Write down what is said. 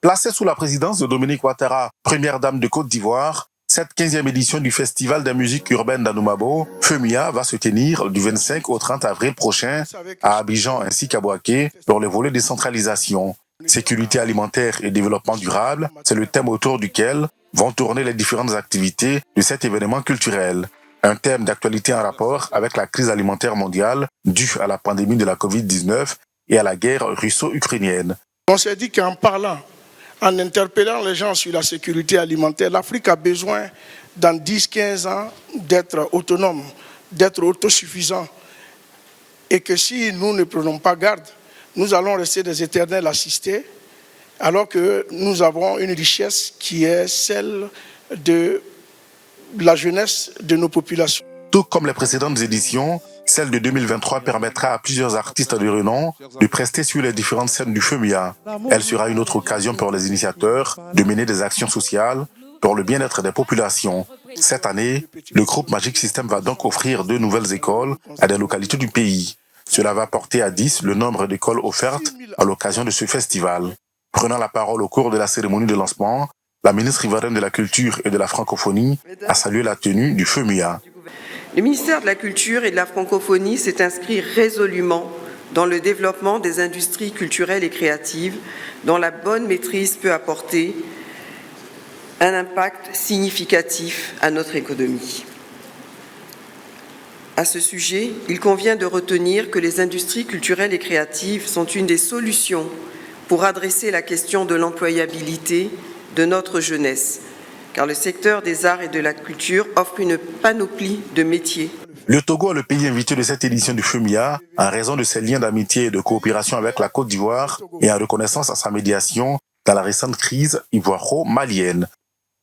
Placée sous la présidence de Dominique Ouattara, première dame de Côte d'Ivoire, cette 15e édition du Festival de musique urbaine d'Anoumabo, FEMIA, va se tenir du 25 au 30 avril prochain à Abidjan ainsi qu'à Bouaké pour le volet décentralisation. Sécurité alimentaire et développement durable, c'est le thème autour duquel vont tourner les différentes activités de cet événement culturel. Un thème d'actualité en rapport avec la crise alimentaire mondiale due à la pandémie de la Covid-19 et à la guerre russo-ukrainienne. On s'est dit qu'en parlant, en interpellant les gens sur la sécurité alimentaire, l'Afrique a besoin, dans 10-15 ans, d'être autonome, d'être autosuffisant. Et que si nous ne prenons pas garde, nous allons rester des éternels assistés, alors que nous avons une richesse qui est celle de la jeunesse de nos populations. Tout comme les précédentes éditions, celle de 2023 permettra à plusieurs artistes de renom de prester sur les différentes scènes du FEMIA. Elle sera une autre occasion pour les initiateurs de mener des actions sociales pour le bien-être des populations. Cette année, le groupe Magic System va donc offrir 2 nouvelles écoles à des localités du pays. Cela va porter à 10 le nombre d'écoles offertes à l'occasion de ce festival. Prenant la parole au cours de la cérémonie de lancement, la ministre ivoirienne de la Culture et de la Francophonie a salué la tenue du FEMIA. Le ministère de la Culture et de la Francophonie s'est inscrit résolument dans le développement des industries culturelles et créatives dont la bonne maîtrise peut apporter un impact significatif à notre économie. À ce sujet, il convient de retenir que les industries culturelles et créatives sont une des solutions pour adresser la question de l'employabilité de notre jeunesse, car le secteur des arts et de la culture offre une panoplie de métiers. Le Togo est le pays invité de cette édition du FEMIA en raison de ses liens d'amitié et de coopération avec la Côte d'Ivoire et en reconnaissance à sa médiation dans la récente crise ivoiro-malienne.